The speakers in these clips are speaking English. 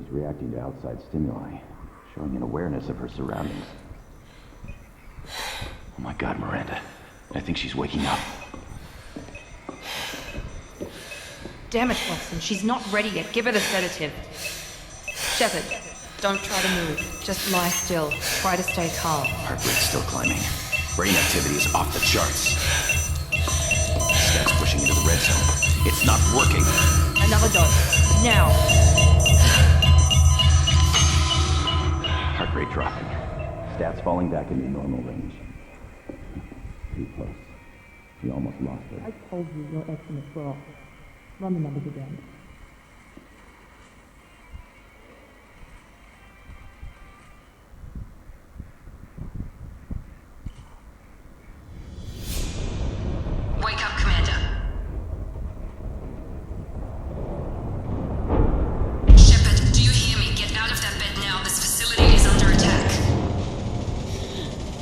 she's reacting to outside stimuli, showing an awareness of her surroundings. Oh my God, Miranda. I think she's waking up. Damn it, Watson. She's not ready yet. Give her the sedative. Shepard, don't try to move. Just lie still. Try to stay calm. Heart rate's still climbing. Brain activity is off the charts. Stats pushing into the red zone. It's not working. Another dose. Now. Heart rate dropping. Stats falling back into normal range. Too close. We almost lost her. I told you your estimates were off. Run the numbers again. Wake up, Commander. Shepard, do you hear me? Get out of that bed now. This facility is under attack.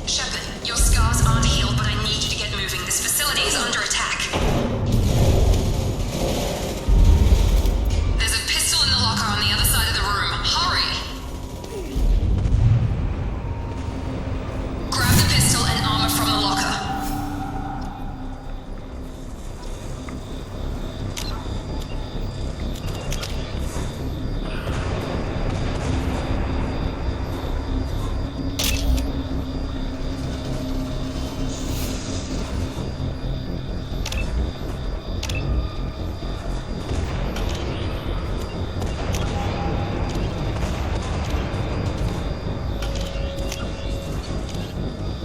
Shepard, your scars aren't healed, but I need you to get moving. This facility is under attack. There's a pistol in the locker on the other side of the room. Hurry! Grab the pistol and armor from the locker.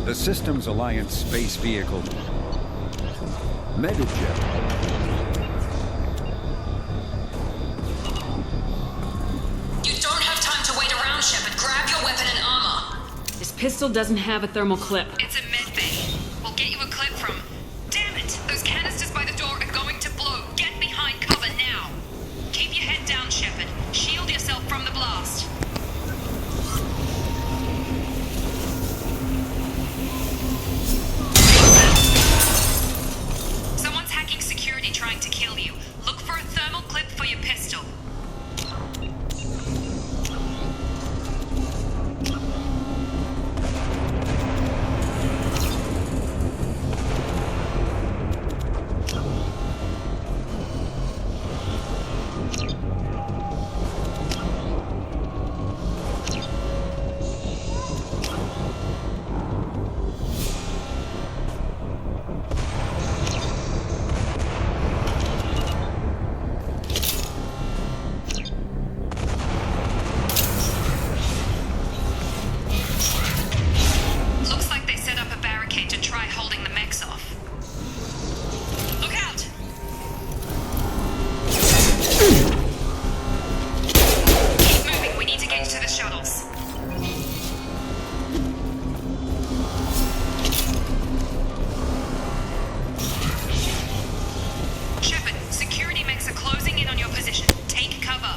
The Systems Alliance space vehicle. Medijet. You don't have time to wait around, Shepard. Grab your weapon and armor. This pistol doesn't have a thermal clip. It's a med bay. We'll get you a clip from... Damn it! Those canisters by the door are going to blow. Get behind cover now. Keep your head down, Shepard. Shield yourself from the blast. Someone's hacking security trying to kill you. Look for a thermal clip for your pistol. Looks like they set up a barricade to try holding the mechs off. Look out! Keep moving, we need to get to the shuttles. Shepard, security mechs are closing in on your position. Take cover.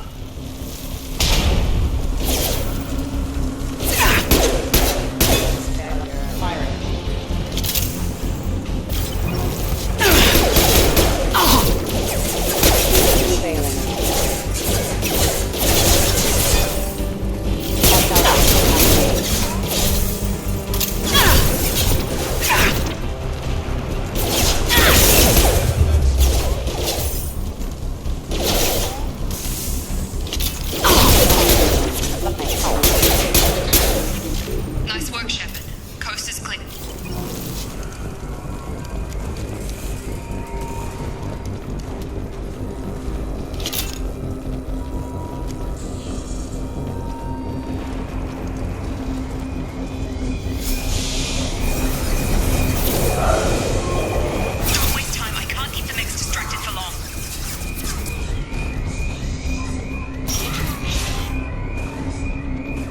Nice work, Shepard. Coast is clear. Don't waste time. I can't keep the mechs distracted for long.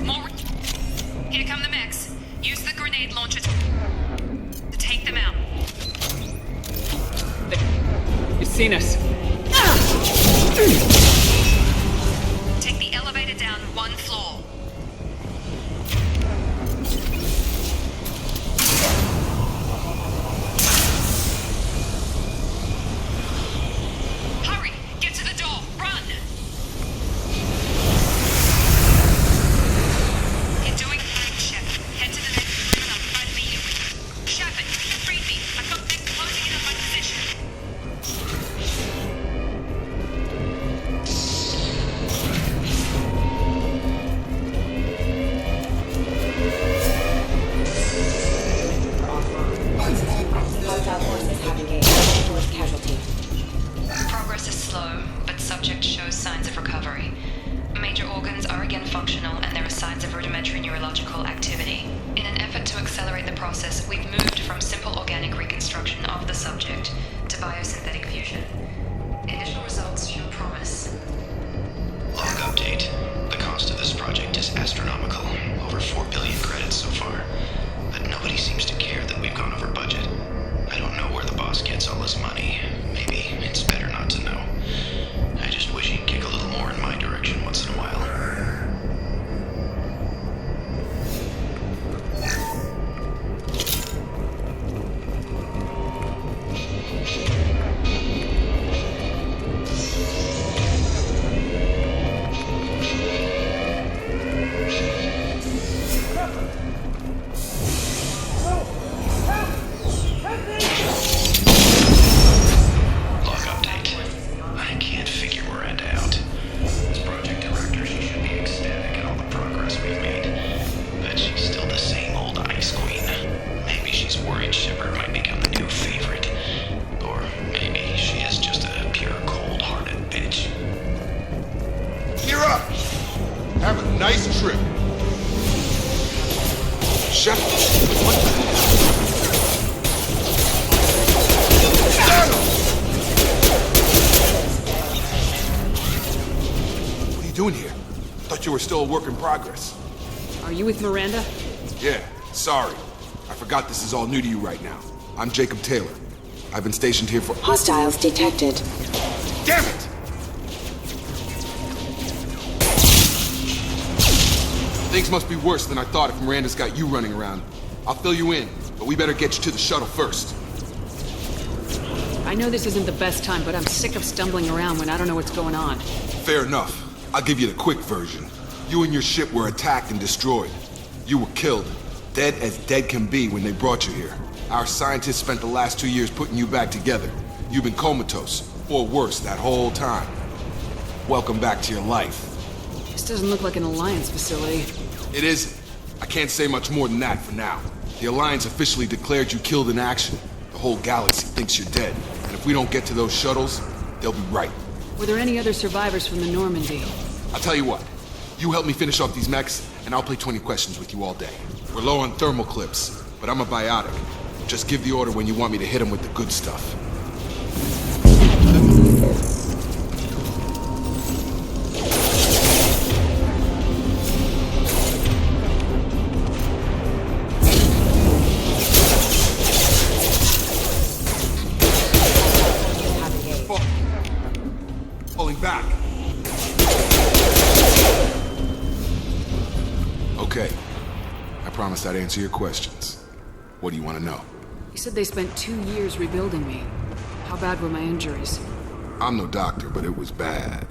More. Here come the mechs. Use the grenade launcher to take them out. You've seen us. Take the elevator down one floor. Hurry! Get to the door! Run! again functional and there are signs of rudimentary neurological activity. In an effort to accelerate the process, we've moved from simple organic reconstruction of the subject to biosynthetic fusion. Initial results show promise. Log update. The cost of this project is astronomical. Over 4 billion credits so far. But nobody seems to care that we've gone over budget. I don't know where the boss gets all his money. Maybe it's better not to know. I just wish he'd kick a little more in my direction once in a while. Still a work in progress. Are you with Miranda? Yeah, sorry. I forgot this is all new to you right now. I'm Jacob Taylor. I've been stationed here for— Hostiles detected. Damn it! Things must be worse than I thought if Miranda's got you running around. I'll fill you in, but we better get you to the shuttle first. I know this isn't the best time, but I'm sick of stumbling around when I don't know what's going on. Fair enough. I'll give you the quick version. You and your ship were attacked and destroyed. You were killed. Dead as dead can be when they brought you here. Our scientists spent the last 2 years putting you back together. You've been comatose, or worse, that whole time. Welcome back to your life. This doesn't look like an Alliance facility. It isn't. I can't say much more than that for now. The Alliance officially declared you killed in action. The whole galaxy thinks you're dead. And if we don't get to those shuttles, they'll be right. Were there any other survivors from the Normandy? I'll tell you what. You help me finish off these mechs, and I'll play 20 questions with you all day. We're low on thermal clips, but I'm a biotic. Just give the order when you want me to hit them with the good stuff. Pulling back. Okay. I promised I'd answer your questions. What do you want to know? You said they spent 2 years rebuilding me. How bad were my injuries? I'm no doctor, but it was bad.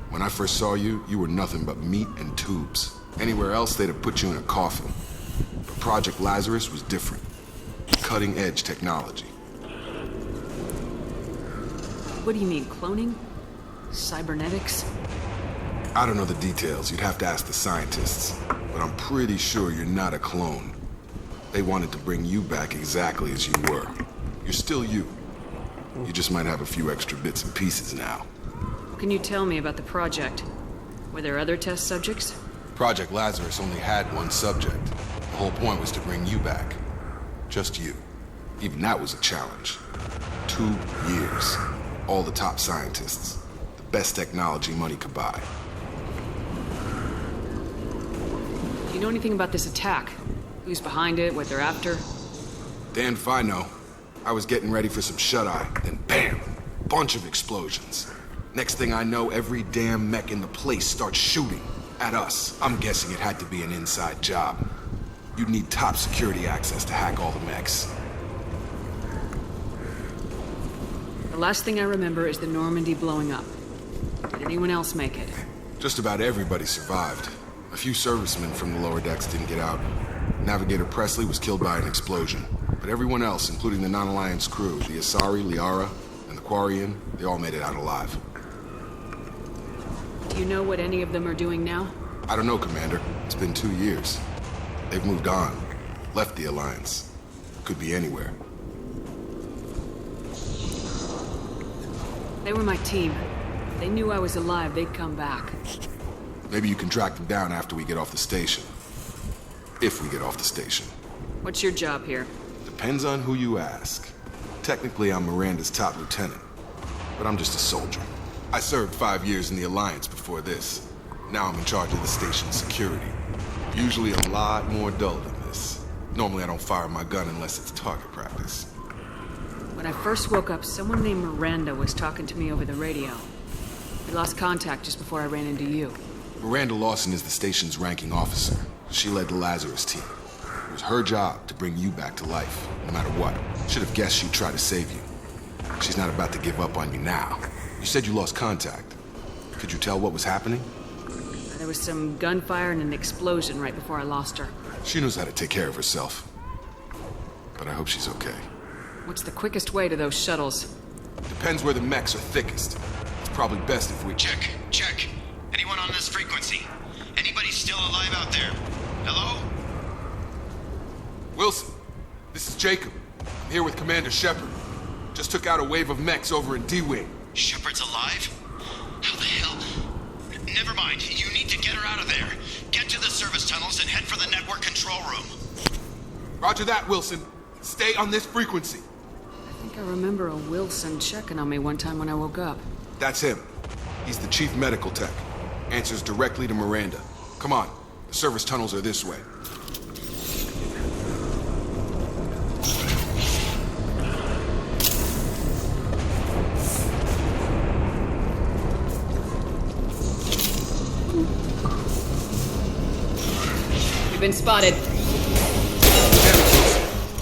When I first saw you, you were nothing but meat and tubes. Anywhere else, they'd have put you in a coffin. But Project Lazarus was different. Cutting-edge technology. What do you mean, cloning? Cybernetics? I don't know the details. You'd have to ask the scientists. But I'm pretty sure you're not a clone. They wanted to bring you back exactly as you were. You're still you. You just might have a few extra bits and pieces now. What can you tell me about the project? Were there other test subjects? Project Lazarus only had one subject. The whole point was to bring you back. Just you. Even that was a challenge. 2 years. All the top scientists. The best technology money could buy. Do you know anything about this attack? Who's behind it, what they're after? Dan Fino. I was getting ready for some shut-eye, then bam! Bunch of explosions. Next thing I know, every damn mech in the place starts shooting. At us. I'm guessing it had to be an inside job. You'd need top security access to hack all the mechs. The last thing I remember is the Normandy blowing up. Did anyone else make it? Just about everybody survived. A few servicemen from the lower decks didn't get out. Navigator Presley was killed by an explosion. But everyone else, including the non-Alliance crew, the Asari, Liara, and the Quarian, they all made it out alive. Do you know what any of them are doing now? I don't know, Commander. It's been 2 years. They've moved on. Left the Alliance. Could be anywhere. They were my team. If they knew I was alive, they'd come back. Maybe you can track them down after we get off the station. If we get off the station. What's your job here? Depends on who you ask. Technically, I'm Miranda's top lieutenant, but I'm just a soldier. I served 5 years in the Alliance before this. Now I'm in charge of the station's security. Usually a lot more dull than this. Normally I don't fire my gun unless it's target practice. When I first woke up, someone named Miranda was talking to me over the radio. We lost contact just before I ran into you. Miranda Lawson is the station's ranking officer. She led the Lazarus team. It was her job to bring you back to life, no matter what. Should have guessed she'd try to save you. She's not about to give up on you now. You said you lost contact. Could you tell what was happening? There was some gunfire and an explosion right before I lost her. She knows how to take care of herself. But I hope she's okay. What's the quickest way to those shuttles? Depends where the mechs are thickest. It's probably best if we... Check. Anyone on this frequency? Anybody still alive out there? Hello? Wilson, this is Jacob. I'm here with Commander Shepard. Just took out a wave of mechs over in D-Wing. Shepard's alive? How the hell? Never mind. You need to get her out of there. Get to the service tunnels and head for the network control room. Roger that, Wilson. Stay on this frequency. I think I remember a Wilson checking on me one time when I woke up. That's him. He's the chief medical tech. Answers directly to Miranda. Come on. The service tunnels are this way. You've been spotted.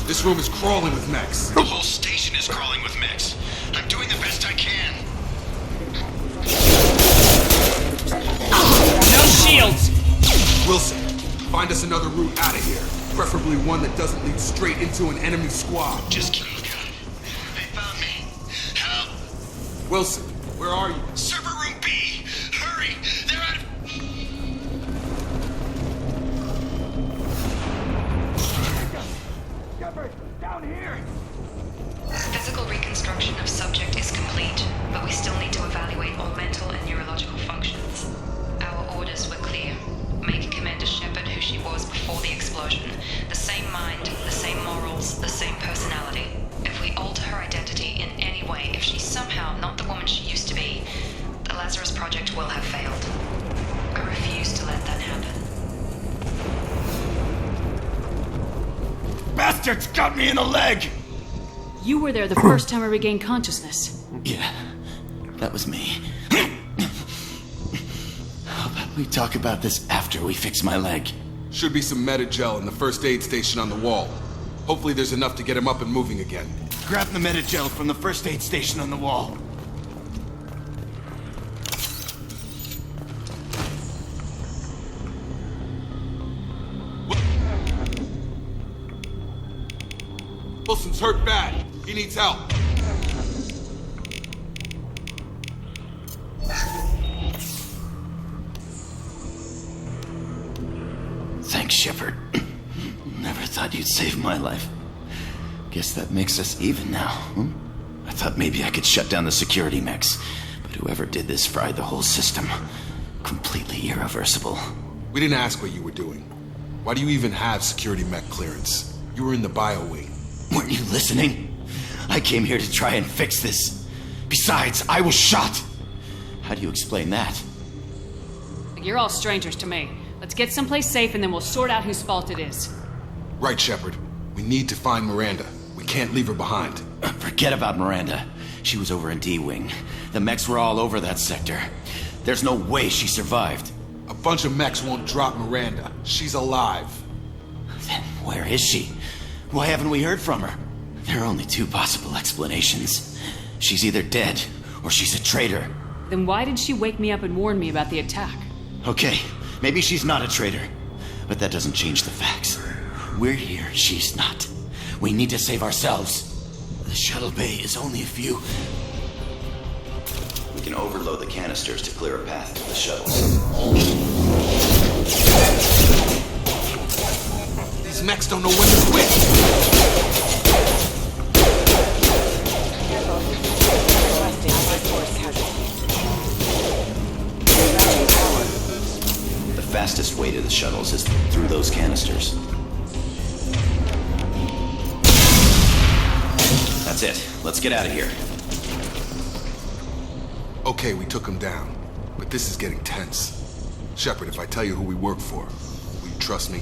This room is crawling with mechs. The whole station is crawling with mechs. I'm doing the best I can. No shields! Wilson, find us another route out of here. Preferably one that doesn't lead straight into an enemy squad. Just kidding. They found me. Help! Wilson, where are you? Server room B! Hurry! They're out of... Physical reconstruction of subject is complete, but we still need to evaluate all mental and neurological functions. Our orders were clear. Make Commander Shepard who she was before the explosion. The same mind, the same morals, the same personality. If we alter her identity in any way, if she's somehow not the woman she used to be, the Lazarus Project will have failed. I refuse to let that happen. Bastards got me in the leg! You were there the first time I regained consciousness. Yeah, that was me. How about we talk about this after we fix my leg? Should be some Metagel in the first aid station on the wall. Hopefully there's enough to get him up and moving again. Grab the Metagel from the first aid station on the wall. Wilson's hurt bad. He needs help. Thanks, Shepard. Never thought you'd save my life. Guess that makes us even now, huh? I thought maybe I could shut down the security mechs, but whoever did this fried the whole system. Completely irreversible. We didn't ask what you were doing. Why do you even have security mech clearance? You were in the bio wing. Weren't you listening? I came here to try and fix this. Besides, I was shot. How do you explain that? You're all strangers to me. Let's get someplace safe and then we'll sort out whose fault it is. Right, Shepard. We need to find Miranda. We can't leave her behind. Forget about Miranda. She was over in D-Wing. The mechs were all over that sector. There's no way she survived. A bunch of mechs won't drop Miranda. She's alive. Then where is she? Why haven't we heard from her? There are only two possible explanations. She's either dead, or she's a traitor. Then why did she wake me up and warn me about the attack? Okay, maybe she's not a traitor. But that doesn't change the facts. We're here, she's not. We need to save ourselves. The shuttle bay is only a few... We can overload the canisters to clear a path to the shuttles. These mechs don't know when to quit. fastest way to the shuttles is through those canisters. That's it. Let's get out of here. Okay, we took him down. But this is getting tense. Shepard, if I tell you who we work for, will you trust me?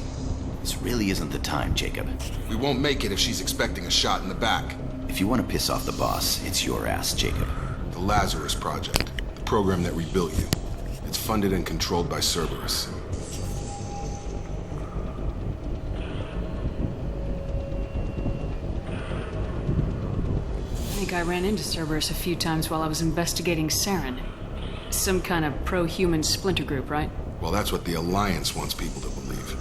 This really isn't the time, Jacob. We won't make it if she's expecting a shot in the back. If you want to piss off the boss, it's your ass, Jacob. The Lazarus Project. The program that rebuilt you. It's funded and controlled by Cerberus. I think I ran into Cerberus a few times while I was investigating Saren. Some kind of pro-human splinter group, right? Well, that's what the Alliance wants people to believe.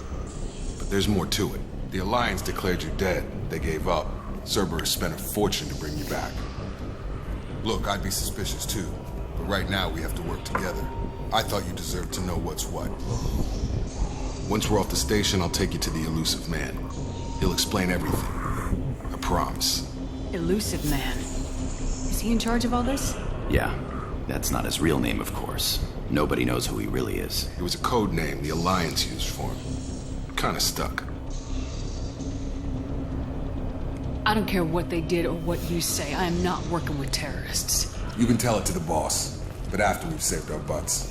But there's more to it. The Alliance declared you dead. They gave up. Cerberus spent a fortune to bring you back. Look, I'd be suspicious too. But right now, we have to work together. I thought you deserved to know what's what. Once we're off the station, I'll take you to the Elusive Man. He'll explain everything. I promise. Elusive Man. Is he in charge of all this? Yeah. That's not his real name, of course. Nobody knows who he really is. It was a code name the Alliance used for him. Kinda stuck. I don't care what they did or what you say. I am not working with terrorists. You can tell it to the boss, but after we've saved our butts.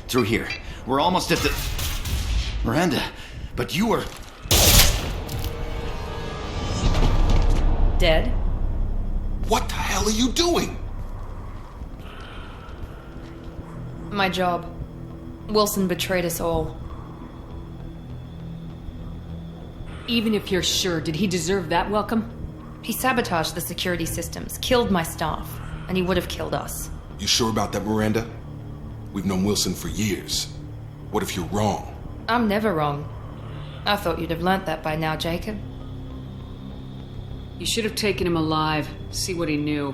Through here. We're almost at the... Miranda, but you were... Dead? What the hell are you doing? My job. Wilson betrayed us all. Even if you're sure, did he deserve that welcome? He sabotaged the security systems, killed my staff, and he would have killed us. You sure about that, Miranda? We've known Wilson for years. What if you're wrong? I'm never wrong. I thought you'd have learnt that by now, Jacob. You should have taken him alive, see what he knew.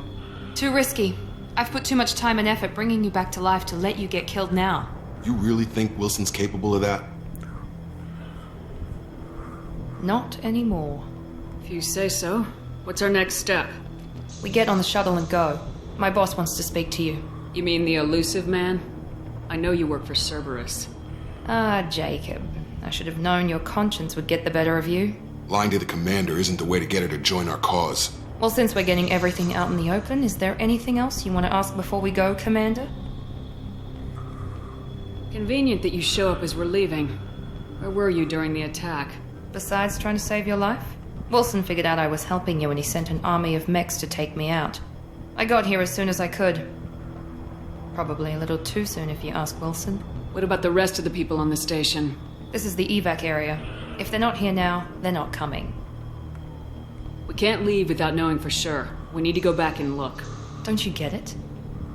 Too risky. I've put too much time and effort bringing you back to life to let you get killed now. You really think Wilson's capable of that? Not anymore. If you say so. What's our next step? We get on the shuttle and go. My boss wants to speak to you. You mean the elusive man? I know you work for Cerberus. Ah, Jacob. I should have known your conscience would get the better of you. Lying to the commander isn't the way to get her to join our cause. Well, since we're getting everything out in the open, is there anything else you want to ask before we go, Commander? Convenient that you show up as we're leaving. Where were you during the attack? Besides trying to save your life? Wilson figured out I was helping you and he sent an army of mechs to take me out. I got here as soon as I could. Probably a little too soon if you ask Wilson. What about the rest of the people on the station? This is the evac area. If they're not here now, they're not coming. We can't leave without knowing for sure. We need to go back and look. Don't you get it?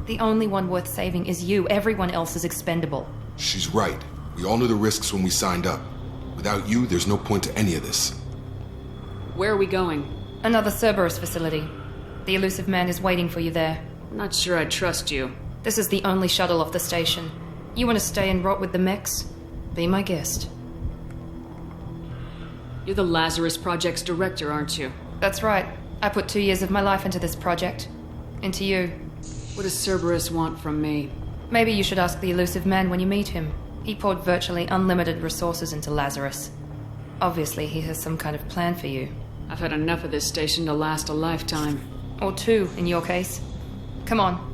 The only one worth saving is you. Everyone else is expendable. She's right. We all knew the risks when we signed up. Without you, there's no point to any of this. Where are we going? Another Cerberus facility. The elusive man is waiting for you there. I'm not sure I trust you. This is the only shuttle off the station. You want to stay and rot with the mechs? Be my guest. You're the Lazarus Project's director, aren't you? That's right. I put 2 years of my life into this project. Into you. What does Cerberus want from me? Maybe you should ask the elusive man when you meet him. He poured virtually unlimited resources into Lazarus. Obviously, he has some kind of plan for you. I've had enough of this station to last a lifetime. Or 2, in your case. Come on.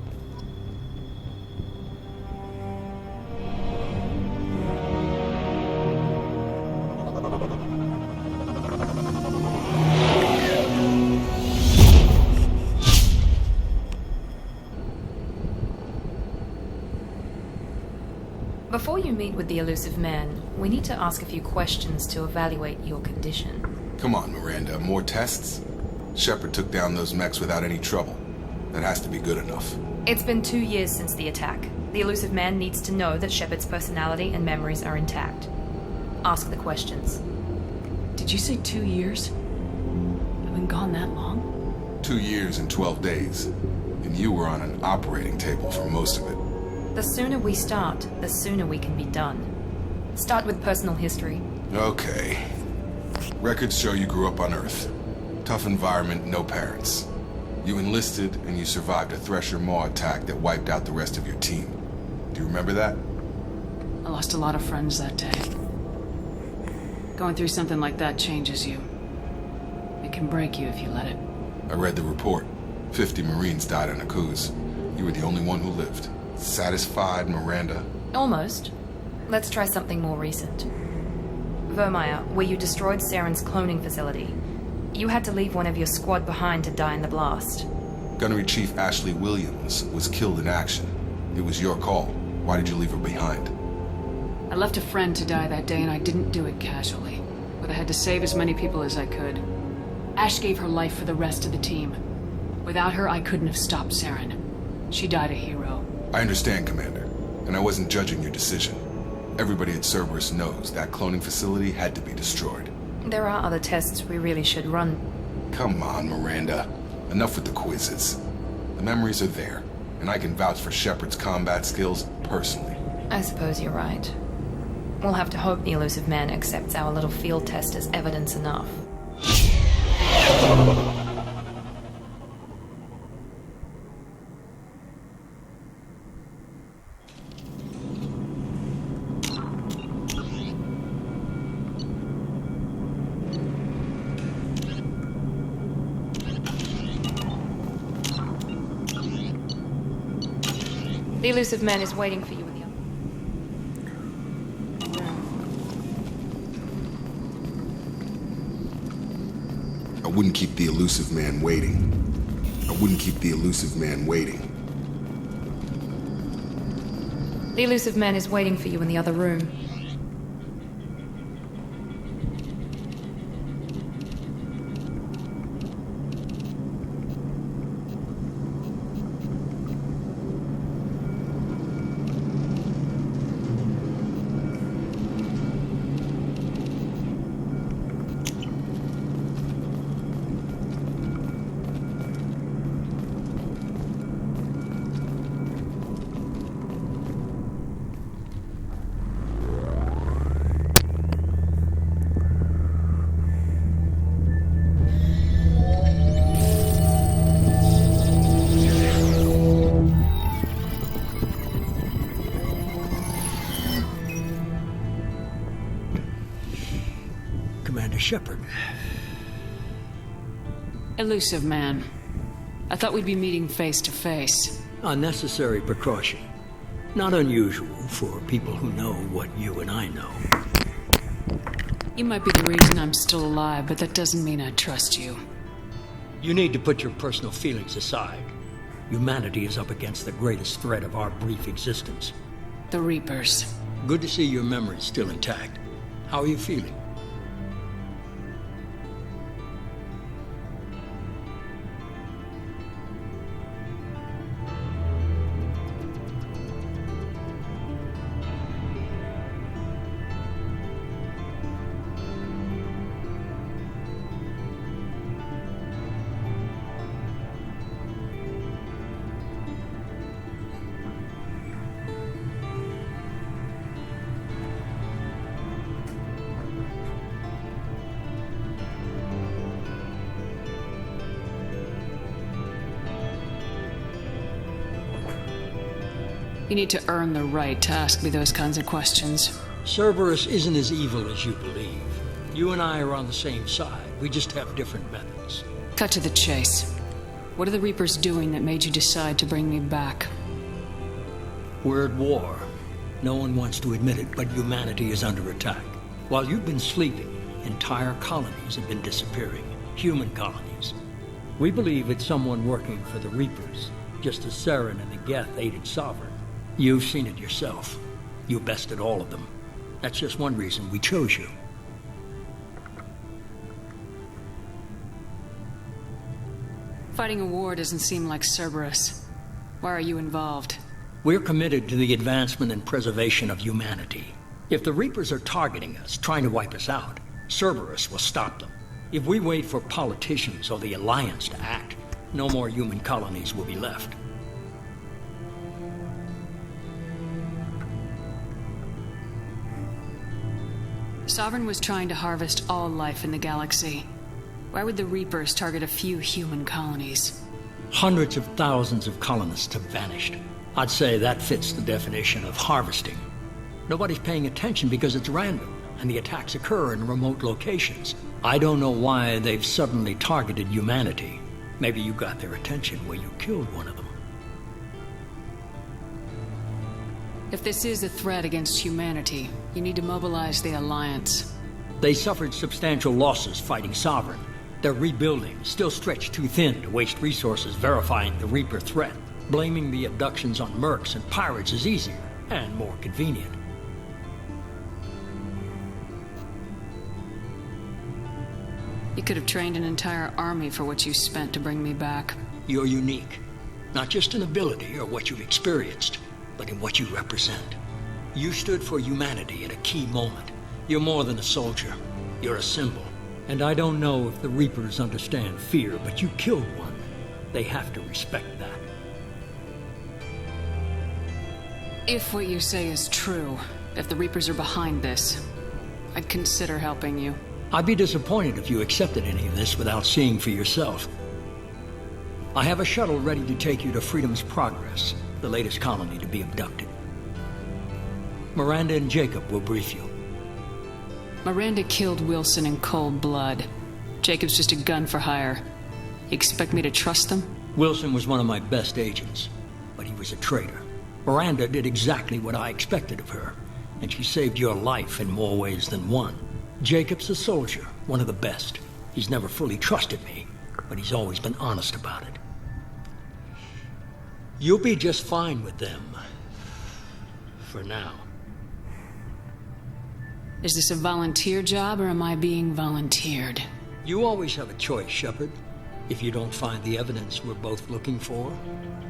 Before you meet with the elusive man, we need to ask a few questions to evaluate your condition. Come on, Miranda. More tests? Shepard took down those mechs without any trouble. That has to be good enough. It's been 2 years since the attack. The elusive man needs to know that Shepard's personality and memories are intact. Ask the questions. Did you say 2 years? I've been gone that long? 2 years and 12 days. And you were on an operating table for most of it. The sooner we start, the sooner we can be done. Start with personal history. Okay. Records show you grew up on Earth. Tough environment, no parents. You enlisted and you survived a Thresher Maw attack that wiped out the rest of your team. Do you remember that? I lost a lot of friends that day. Going through something like that changes you. It can break you if you let it. I read the report. 50 Marines died on a cruise. You were the only one who lived. Satisfied, Miranda? Almost. Let's try something more recent. Vermeer, where you destroyed Saren's cloning facility. You had to leave one of your squad behind to die in the blast. Gunnery Chief Ashley Williams was killed in action. It was your call. Why did you leave her behind? I left a friend to die that day and I didn't do it casually. But I had to save as many people as I could. Ash gave her life for the rest of the team. Without her, I couldn't have stopped Saren. She died a hero. I understand, Commander, and I wasn't judging your decision. Everybody at Cerberus knows that cloning facility had to be destroyed. There are other tests we really should run. Come on, Miranda. Enough with the quizzes. The memories are there, and I can vouch for Shepard's combat skills personally. I suppose you're right. We'll have to hope the elusive man accepts our little field test as evidence enough. The elusive man is waiting for you in the I wouldn't keep the elusive man waiting. I wouldn't keep the elusive man waiting. The elusive man is waiting for you in the other room. Shepard. Elusive man. I thought we'd be meeting face to face. A necessary precaution. Not unusual for people who know what you and I know. You might be the reason I'm still alive, but that doesn't mean I trust you. You need to put your personal feelings aside. Humanity is up against the greatest threat of our brief existence. The Reapers. Good to see your memory's still intact. How are you feeling? You need to earn the right to ask me those kinds of questions. Cerberus isn't as evil as you believe. You and I are on the same side. We just have different methods. Cut to the chase. What are the Reapers doing that made you decide to bring me back? We're at war. No one wants to admit it, but humanity is under attack. While you've been sleeping, entire colonies have been disappearing. Human colonies. We believe it's someone working for the Reapers, just as Saren and the Geth aided Sovereign. You've seen it yourself. You bested all of them. That's just one reason we chose you. Fighting a war doesn't seem like Cerberus. Why are you involved? We're committed to the advancement and preservation of humanity. If the Reapers are targeting us, trying to wipe us out, Cerberus will stop them. If we wait for politicians or the Alliance to act, no more human colonies will be left. Sovereign was trying to harvest all life in the galaxy. Why would the Reapers target a few human colonies? Hundreds of thousands of colonists have vanished. I'd say that fits the definition of harvesting. Nobody's paying attention because it's random, and the attacks occur in remote locations. I don't know why they've suddenly targeted humanity. Maybe you got their attention where you killed one of them. If this is a threat against humanity, you need to mobilize the Alliance. They suffered substantial losses fighting Sovereign. They're rebuilding, still stretched too thin to waste resources verifying the Reaper threat. Blaming the abductions on mercs and pirates is easier and more convenient. You could have trained an entire army for what you spent to bring me back. You're unique. Not just in ability or what you've experienced, but in what you represent. You stood for humanity at a key moment. You're more than a soldier. You're a symbol. And I don't know if the Reapers understand fear, but you killed one. They have to respect that. If what you say is true, if the Reapers are behind this, I'd consider helping you. I'd be disappointed if you accepted any of this without seeing for yourself. I have a shuttle ready to take you to Freedom's Progress, the latest colony to be abducted. Miranda and Jacob will brief you. Miranda killed Wilson in cold blood. Jacob's just a gun for hire. You expect me to trust them? Wilson was one of my best agents, but he was a traitor. Miranda did exactly what I expected of her, and she saved your life in more ways than one. Jacob's a soldier, one of the best. He's never fully trusted me, but he's always been honest about it. You'll be just fine with them. For now. Is this a volunteer job, or am I being volunteered? You always have a choice, Shepard. If you don't find the evidence we're both looking for,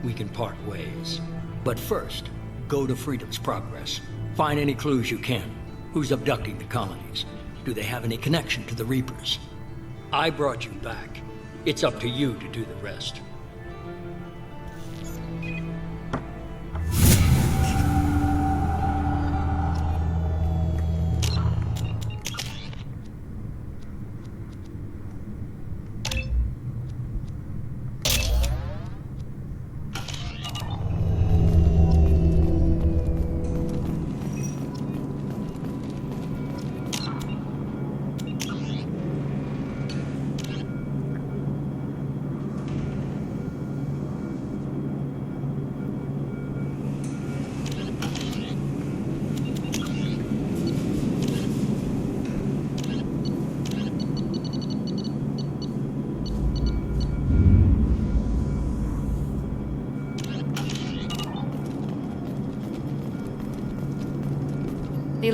we can part ways. But first, go to Freedom's Progress. Find any clues you can. Who's abducting the colonies? Do they have any connection to the Reapers? I brought you back. It's up to you to do the rest.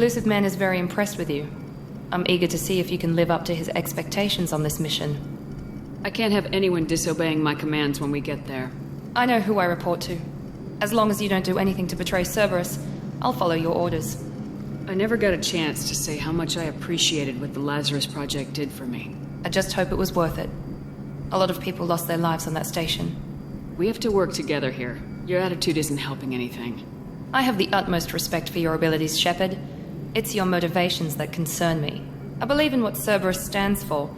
elusive man is very impressed with you. I'm eager to see if you can live up to his expectations on this mission. I can't have anyone disobeying my commands when we get there. I know who I report to. As long as you don't do anything to betray Cerberus, I'll follow your orders. I never got a chance to say how much I appreciated what the Lazarus Project did for me. I just hope it was worth it. A lot of people lost their lives on that station. We have to work together here. Your attitude isn't helping anything. I have the utmost respect for your abilities, Shepard. It's your motivations that concern me. I believe in what Cerberus stands for.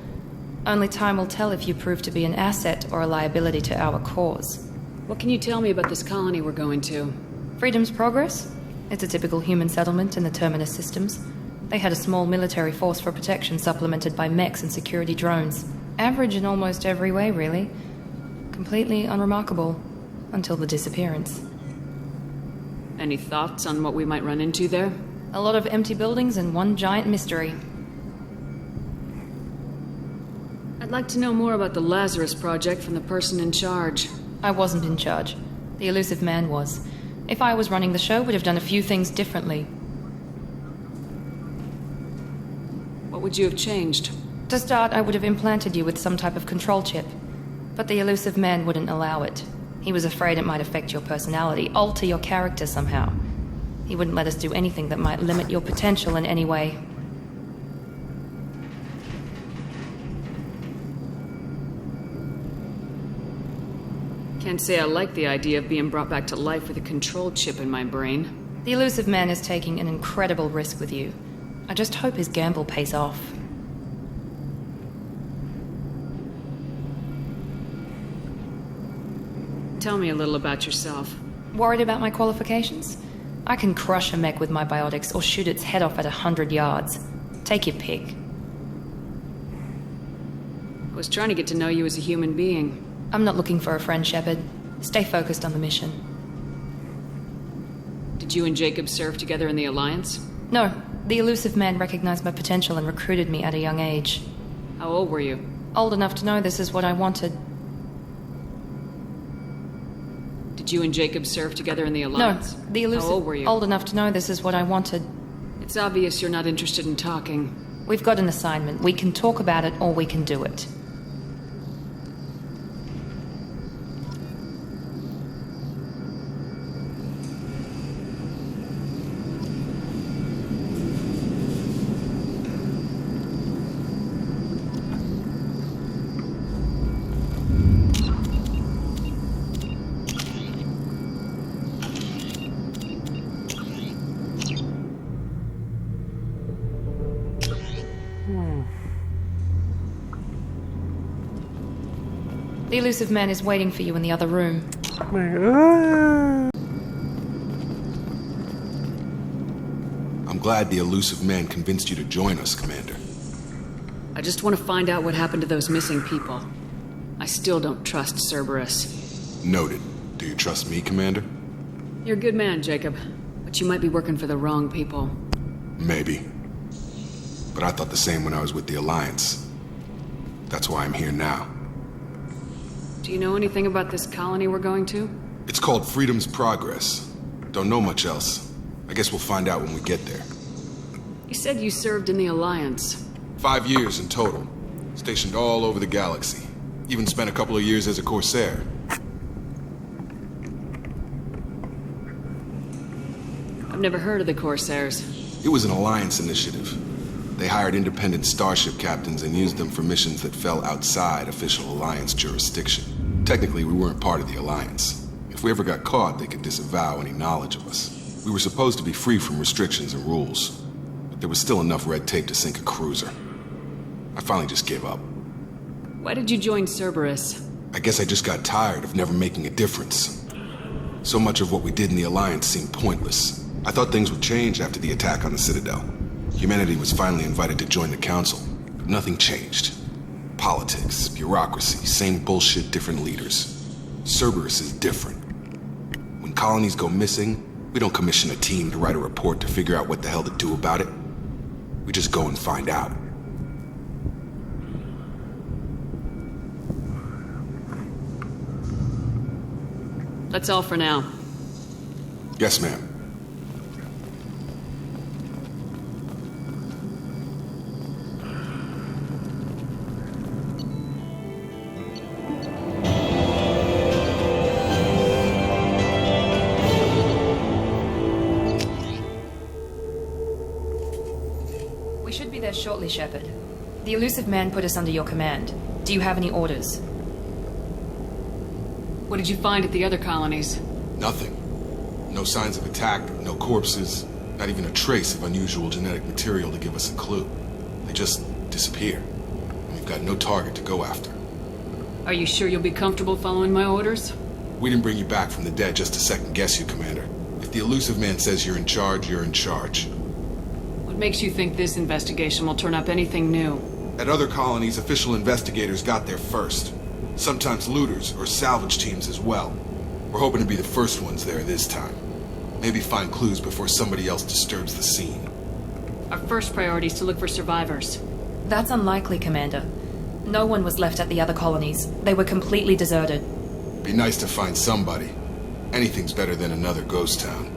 Only time will tell if you prove to be an asset or a liability to our cause. What can you tell me about this colony we're going to? Freedom's Progress? It's a typical human settlement in the Terminus systems. They had a small military force for protection supplemented by mechs and security drones. Average in almost every way, really. Completely unremarkable. Until the disappearance. Any thoughts on what we might run into there? A lot of empty buildings and one giant mystery. I'd like to know more about the Lazarus Project from the person in charge. I wasn't in charge. The elusive man was. If I was running the show, we'd have done a few things differently. What would you have changed? To start, I would have implanted you with some type of control chip. But the elusive man wouldn't allow it. He was afraid it might affect your personality, alter your character somehow. He wouldn't let us do anything that might limit your potential in any way. Can't say I like the idea of being brought back to life with a control chip in my brain. The elusive man is taking an incredible risk with you. I just hope his gamble pays off. Tell me a little about yourself. Worried about my qualifications? I can crush a mech with my biotics or shoot its head off at 100 yards. Take your pick. I was trying to get to know you as a human being. I'm not looking for a friend, Shepard. Stay focused on the mission. Did you and Jacob serve together in the Alliance? No. The elusive man recognized my potential and recruited me at a young age. How old were you? Old enough to know this is what I wanted. Did you and Jacob serve together in the Alliance? No. The elusive... How old were you? Old enough to know this is what I wanted. It's obvious you're not interested in talking. We've got an assignment. We can talk about it or we can do it. The elusive man is waiting for you in the other room. I'm glad the elusive man convinced you to join us, Commander. I just want to find out what happened to those missing people. I still don't trust Cerberus. Noted. Do you trust me, Commander? You're a good man, Jacob. But you might be working for the wrong people. Maybe. But I thought the same when I was with the Alliance. That's why I'm here now. Do you know anything about this colony we're going to? It's called Freedom's Progress. Don't know much else. I guess we'll find out when we get there. You said you served in the Alliance. 5 years in total. Stationed all over the galaxy. Even spent a couple of years as a Corsair. I've never heard of the Corsairs. It was an Alliance initiative. They hired independent starship captains and used them for missions that fell outside official Alliance jurisdiction. Technically, we weren't part of the Alliance. If we ever got caught, they could disavow any knowledge of us. We were supposed to be free from restrictions and rules, but there was still enough red tape to sink a cruiser. I finally just gave up. Why did you join Cerberus? I guess I just got tired of never making a difference. So much of what we did in the Alliance seemed pointless. I thought things would change after the attack on the Citadel. Humanity was finally invited to join the Council, but nothing changed. Politics, bureaucracy, same bullshit, different leaders. Cerberus is different. When colonies go missing, we don't commission a team to write a report to figure out what the hell to do about it. We just go and find out. That's all for now. Yes, ma'am. Yes, shortly, Shepard. The elusive man put us under your command. Do you have any orders? What did you find at the other colonies? Nothing. No signs of attack, no corpses, not even a trace of unusual genetic material to give us a clue. They just disappear. And we've got no target to go after. Are you sure you'll be comfortable following my orders? We didn't bring you back from the dead just to second-guess you, Commander. If the elusive man says you're in charge, you're in charge. What makes you think this investigation will turn up anything new? At other colonies, official investigators got there first. Sometimes looters or salvage teams as well. We're hoping to be the first ones there this time. Maybe find clues before somebody else disturbs the scene. Our first priority is to look for survivors. That's unlikely, Commander. No one was left at the other colonies. They were completely deserted. Be nice to find somebody. Anything's better than another ghost town.